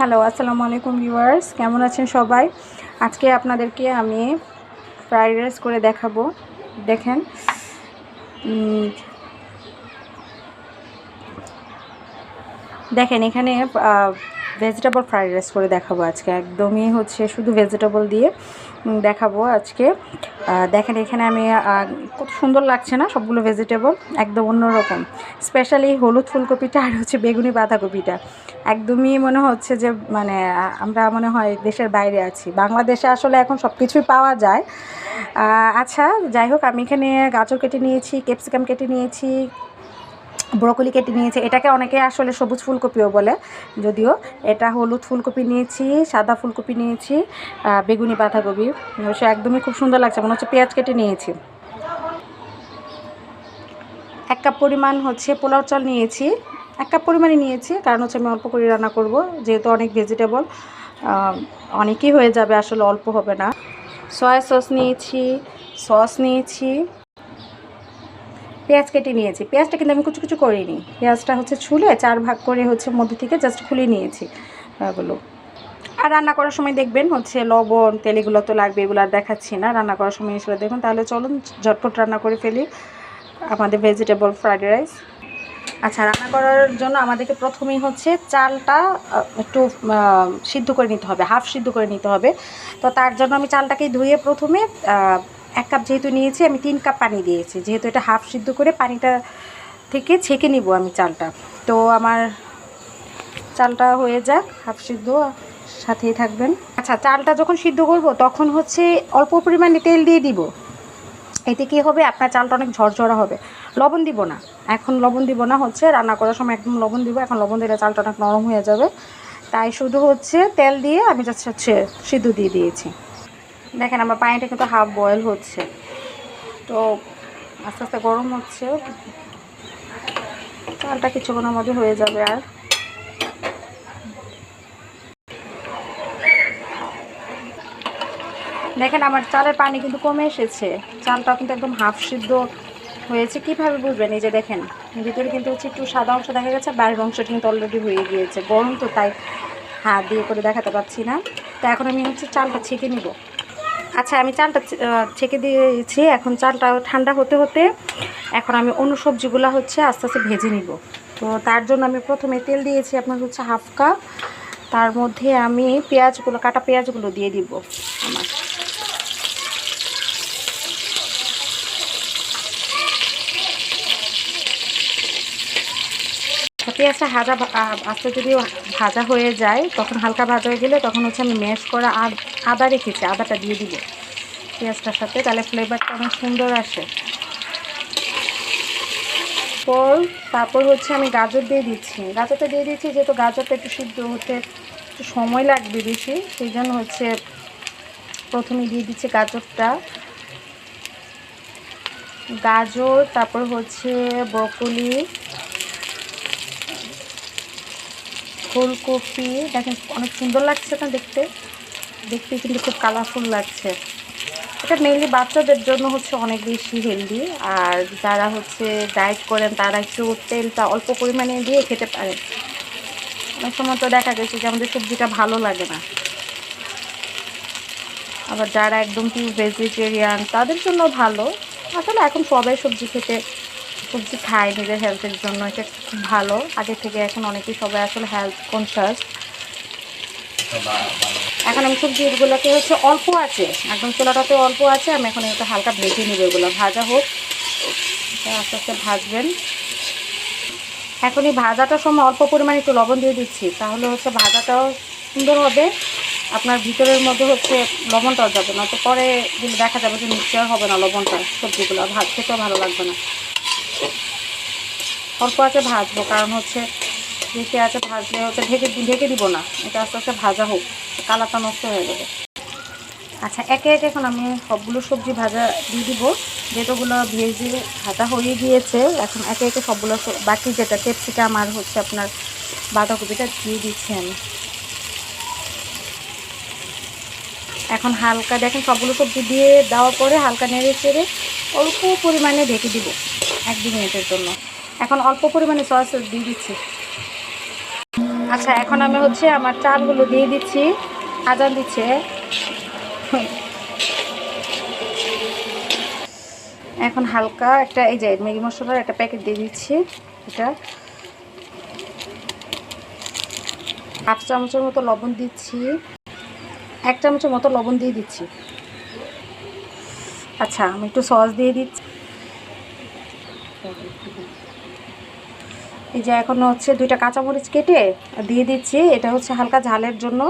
Hello, আসসালামু আলাইকুম viewers, কেমন আছেন সবাই? আজকে আপনাদেরকে আমি ফ্রাইড রাইস করে দেখাবো। দেখেন, দেখেন এখানে ভেজিটেবল ফ্রাইড রাইস করে দেখাবো আজকে। একদমই হচ্ছে শুধু ভেজিটেবল দিয়ে দেখাবো আজকে। দেখেন এখানে আমি কত সুন্দর লাগছে না, সবগুলো ভেজিটেবল একদম অন্যরকম। স্পেশালি হলুদ ফুলকপিটা আর হচ্ছে বেগুনি বাঁধাকপিটা একদমই মনে হচ্ছে যে মানে আমরা মনে হয় দেশের বাইরে আছি। বাংলাদেশে আসলে এখন সব কিছুই পাওয়া যায়। আচ্ছা, যাই হোক, আমি এখানে গাজর কেটে নিয়েছি, ক্যাপসিকাম কেটে নিয়েছি, ব্রকলি কেটে নিয়েছি। এটাকে অনেকে আসলে সবুজ ফুলকপিও বলে, যদিও এটা হলুদ ফুলকপি নিয়েছি, সাদা ফুলকপি নিয়েছি, বেগুনি বাঁধাকপি। অবশ্য একদমই খুব সুন্দর লাগছে, মনে হচ্ছে পেঁয়াজ কেটে নিয়েছি। 1 কাপ পরিমাণ হচ্ছে পোলাও চাল নিয়েছি। 1 কাপ পরিমাণই নিয়েছি, কারণ হচ্ছে আমি অল্প করে রান্না করব, যেহেতু অনেক ভেজিটেবল অনেকই হয়ে যাবে, আসলে অল্প হবে না। সয়া সস নিয়েছি, সস নিয়েছি, পেঁয়াজ কেটে নিয়েছি। পেঁয়াজটা কিন্তু আমি কুচি কুচি করিনি, পেঁয়াজটা হচ্ছে ছুলে 4 ভাগ করে হচ্ছে মধ্যে থেকে জাস্ট খুলে নিয়েছি এগুলো। আর রান্না করার সময় দেখবেন হচ্ছে লবণ তেল এগুলো তো লাগবে, এগুলো আর দেখাচ্ছি না। রান্না করার সময় এসে দেখুন। তাহলে চলুন ঝটপট রান্না করে ফেলি আমাদের ভেজিটেবল ফ্রাইড রাইস। আচ্ছা, রান্না করার জন্য আমাদেরকে প্রথমেই হচ্ছে চালটা একটু সিদ্ধ করে নিতে হবে, হাফ সিদ্ধ করে নিতে হবে। তো তার জন্য আমি চালটাকে ধুয়ে প্রথমে 1 কাপ যেহেতু নিয়েছি, আমি 3 কাপ পানি দিয়েছি, যেহেতু এটা হাফ সিদ্ধ করে পানিটা থেকে ছেঁকে নিব আমি চালটা। তো আমার চালটা হয়ে যাক হাফ সিদ্ধ, সাথেই থাকবেন। আচ্ছা, চালটা যখন সিদ্ধ করব তখন হচ্ছে অল্প পরিমাণে তেল দিয়ে দিব। এতে কী হবে, আপনার চালটা অনেক ঝরঝরা হবে। লবণ দিব না, এখন লবণ দিব না, হচ্ছে রান্না করার সময় একদম লবণ দিব। এখন লবণ দিলে চালটা অনেক নরম হয়ে যাবে, তাই শুধু হচ্ছে তেল দিয়ে আমি জাস্ট হচ্ছে সিদ্ধ দিয়ে দিয়েছি। দেখেন আমার পানিটা কিন্তু হাফ বয়েল হচ্ছে, তো আস্তে আস্তে গরম হচ্ছে। চালটা কিছুক্ষণের মধ্যে হয়ে যাবে। আর দেখেন আমার চালের পানি কিন্তু কমে এসেছে, চালটা কিন্তু একদম হাফ সিদ্ধ হয়েছে। কীভাবে বুঝবেন? এই যে দেখেন, ভিতরে কিন্তু হচ্ছে একটু সাদা অংশ দেখা গেছে, বাইরের অংশটা কিন্তু অলরেডি হয়ে গিয়েছে। গরম তো, তাই হাত দিয়ে করে দেখাতে পারছি না। তো এখন আমি হচ্ছে চালটা ছেঁকে নিব। আচ্ছা, আমি চালটা ছেঁকে দিয়েছি। এখন চালটা ঠান্ডা হতে হতে এখন আমি অন্য সবজিগুলো হচ্ছে আস্তে আস্তে ভেজে নিব। তো তার জন্য আমি প্রথমে তেল দিয়েছি আপনার হচ্ছে হাফ কাপ। তার মধ্যে আমি পেঁয়াজগুলো, কাটা পেঁয়াজগুলো দিয়ে দিব। আমার পেঁয়াজটা আস্তে যদি ভাজা হয়ে যায়, তখন হালকা ভাজা হয়ে গেলে তখন হচ্ছে আমি ম্যাশ করা আদা রেখেছি, আদাটা দিয়ে দিব পেঁয়াজটার সাথে, তাহলে ফ্লেভারটা অনেক সুন্দর আসে। তারপর হচ্ছে আমি গাজর দিয়ে দিচ্ছি। গাজরটা দিয়ে দিচ্ছি যেহেতু গাজরটা একটু সিদ্ধ হতে একটু সময় লাগবে বেশি, সেই জন্য হচ্ছে প্রথমে দিয়ে দিচ্ছি গাজরটা। গাজর, তারপর হচ্ছে ব্রকলি, ফুলকপি। দেখেন অনেক সুন্দর লাগছে না দেখতে, দেখতে কিন্তু খুব কালারফুল লাগছে। এটা মেইনলি বাচ্চাদের জন্য হচ্ছে অনেক বেশি হেলদি, আর যারা হচ্ছে ডায়েট করেন তারা একটু তেলটা অল্প পরিমাণে দিয়ে খেতে পারেন। অনেক সময় তো দেখা গেছে যে আমাদের সবজিটা ভালো লাগে না, আবার যারা একদম পিওর ভেজিটেরিয়ান তাদের জন্য ভালো। আসলে এখন সবাই সবজি খায় নিজের হেলথের জন্য, এটা খুব ভালো। আগে থেকে এখন অনেকেই সবাই আসলে হেলথ কনসাস। এখন আমি সবজিগুলোকে হচ্ছে অল্প আছে, একদম চুলাটাতে অল্প আছে, আমি এখন একটু হালকা ভেজে নিব। এগুলো ভাজা হোক, আস্তে আস্তে ভাজবেন। এখন এই ভাজাটার সময় অল্প পরিমাণে একটু লবণ দিয়ে দিচ্ছি, তাহলে হচ্ছে ভাজাটাও সুন্দর হবে, আপনার ভিতরের মধ্যে হচ্ছে লবণটাও যাবে না, তো পরে কিন্তু দেখা যাবে যে মিক্সচার হবে না লবণটা, সবজিগুলো ভাত খেতেও ভালো লাগবে না। অল্প আছে ভাজবো, কারণ হচ্ছে বেশি আছে ভাজলে হচ্ছে ঢেকে দিব না, এটা আস্তে আস্তে ভাজা হোক, কালারটা নষ্ট হয়ে যাবে। আচ্ছা, একে একে এখন আমি সবগুলো সবজি ভাজা দিয়ে দিব, যেগুলো ভেজে ভাজা হয়ে গিয়েছে। এখন একে একে সবগুলো বাকি যেটা ক্যাপসিকাম আর হচ্ছে আপনার বাঁধাকপিটা দিয়ে দিচ্ছি আমি। এখন হালকা দেখেন সবগুলো সবজি দিয়ে দেওয়ার পরে হালকা নেড়ে চেড়ে অল্প পরিমাণে ঢেকে দিব 1-2 মিনিটের জন্য। এখন অল্প পরিমাণে সয়া সস দিয়ে দিচ্ছি। আচ্ছা, এখন আমি হচ্ছে আমার চালগুলো দিয়ে দিচ্ছি। আজান দিচ্ছে। এখন হালকা একটা এই যে ম্যাগি মশলার একটা প্যাকেট দিয়ে দিচ্ছি। এটা হাফ চামচের মতো লবণ দিচ্ছি, 1 চামচের মতো লবণ দিয়ে দিচ্ছি। আচ্ছা, আমি একটু সস দিয়ে দিচ্ছি। এই যে এখন হচ্ছে 2টা কাঁচামরিচ কেটে দিয়ে দিচ্ছি। এটা হচ্ছে হালকা ঝালের জন্য,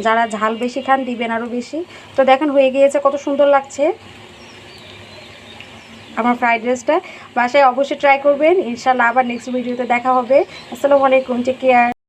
যারা ঝাল বেশি খান দিবেন আরও বেশি। তো দেখেন হয়ে গিয়েছে, কত সুন্দর লাগছে আমার ফ্রাইড রাইসটা। বাসায় অবশ্যই ট্রাই করবেন ইনশাআল্লাহ। আবার নেক্সট ভিডিওতে দেখা হবে। আসসালামু আলাইকুম, টেক কেয়ার।